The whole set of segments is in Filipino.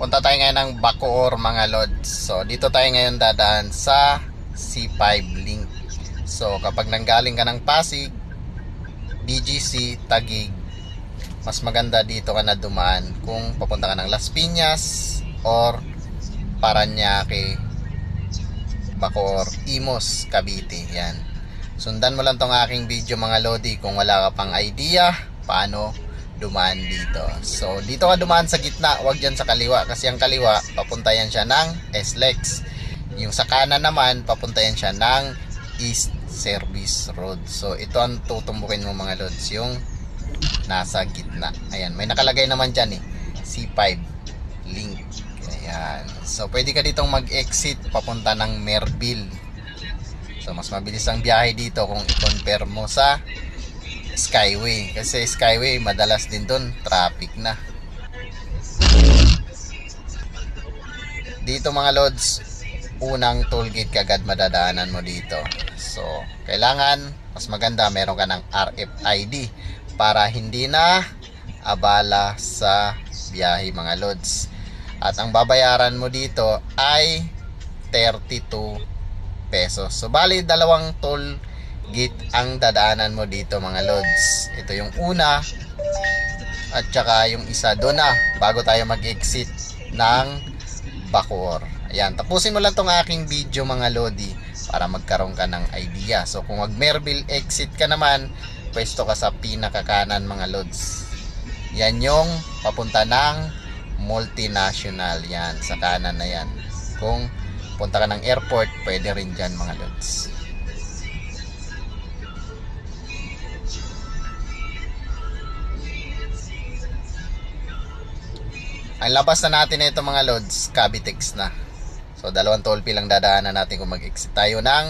Punta tayo ngayon ng Bacoor mga lods. So dito tayo ngayon dadaan sa C5 link. So kapag nanggaling ka ng Pasig, BGC, Taguig, mas maganda dito ka na dumaan kung papunta ka ng Las Piñas or Parañaque, Bacoor, Imos, Cavite. Yan. Sundan mo lang tong aking video mga lodi kung wala ka pang idea paano dumaan dito. So dito ka dumaan sa gitna, wag dyan sa kaliwa, kasi ang kaliwa papunta yan siya ng SLEX. Yung sa kanan naman papunta yan siya ng East Service Road. So ito ang tutumbukin mo mga lods, yung nasa gitna. Ayan, may nakalagay naman dyan C5 link. Ayan. So pwede ka ditong mag-exit papunta ng Merville. So mas mabilis ang biyahe dito kung i-compare mo sa Skyway, kasi Skyway madalas din doon traffic na. Dito mga lods, unang tollgate kagad madadaanan mo dito. So kailangan mas maganda meron ka ng RFID para hindi na abala sa biyahe mga lods. At ang babayaran mo dito ay 32 pesos. So bali dalawang toll gate ang dadaanan mo dito mga lods. Ito yung una at saka yung isa doon na bago tayo mag-exit ng Bacoor. Ayan, tapusin mo lang tong aking video mga lodi para magkaroon ka ng idea. So kung mag-Merville exit ka naman, pwesto ka sa pinakakanan mga lods. Yan yung papunta ng Multinational. Yan, sa kanan na yan. Kung punta ka ng airport, pwede rin dyan mga lods. Ang labas na natin ito mga lods, Cavitex na. So dalawang toll fee lang dadaanan natin kung mag-exit tayo ng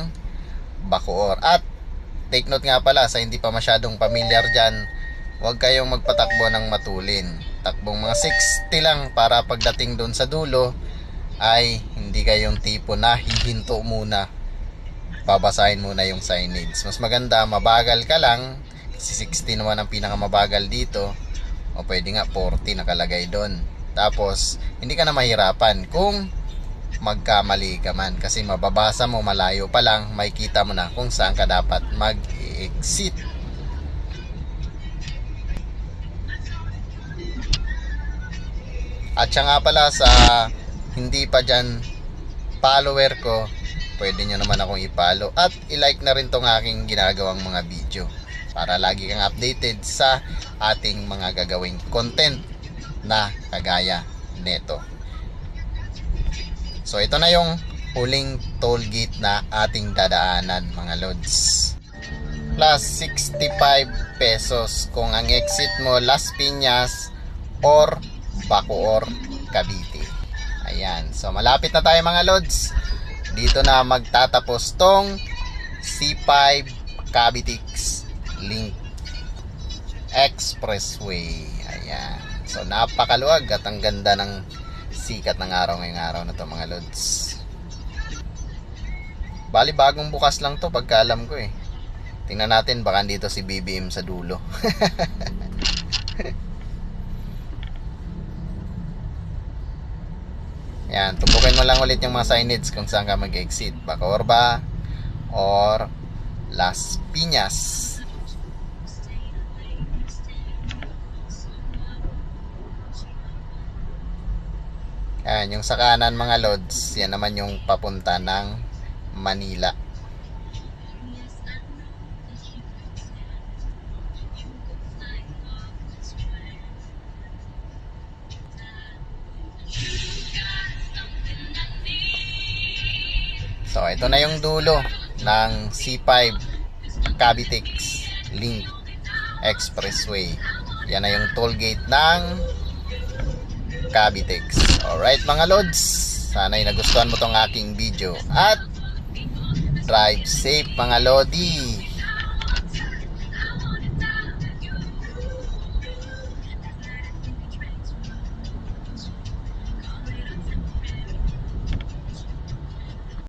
Bacoor. At take note nga pala sa hindi pa masyadong familiar dyan, huwag kayong magpatakbo ng matulin. Takbong mga 60 lang para pagdating doon sa dulo ay hindi kayong tipo na hihinto muna. Babasahin muna yung signage. Mas maganda mabagal ka lang, kasi 60 naman ang pinakamabagal dito, o pwede nga 40 nakalagay doon. Tapos hindi ka na mahirapan kung magkamali ka man, kasi mababasa mo malayo pa lang, makikita mo na kung saan ka dapat mag-exit. At siya nga pala, sa hindi pa dyan follower ko, pwede nyo naman akong i-follow at i-like na rin tong aking ginagawang mga video para lagi kang updated sa ating mga gagawing content na kagaya neto. So ito na yung huling toll gate na ating dadaanan mga lods. Plus 65 pesos kung ang exit mo Las Piñas or Bacoor, Cavite. Ayan, so malapit na tayo mga lods. Dito na magtatapos tong C5 Cavitex link expressway. Ayan, so napakaluwag at ang ganda ng sikat ng araw ngayong araw na to mga lods. Bali bagong bukas lang to pagka alam ko Tingnan natin, baka dito si BBM sa dulo. Yan, tubukin mo lang ulit yung mga signage kung saan ka mag-exit, Bacoor ba or Las Piñas. Yan, yung sa kanan mga lods, yan naman yung papunta ng Manila. So ito na yung dulo ng C5 Cavitex link expressway. Yan na yung toll gate ng Cavitex. Alright mga lods, sana'y nagustuhan mo tong aking video at drive safe mga lodi.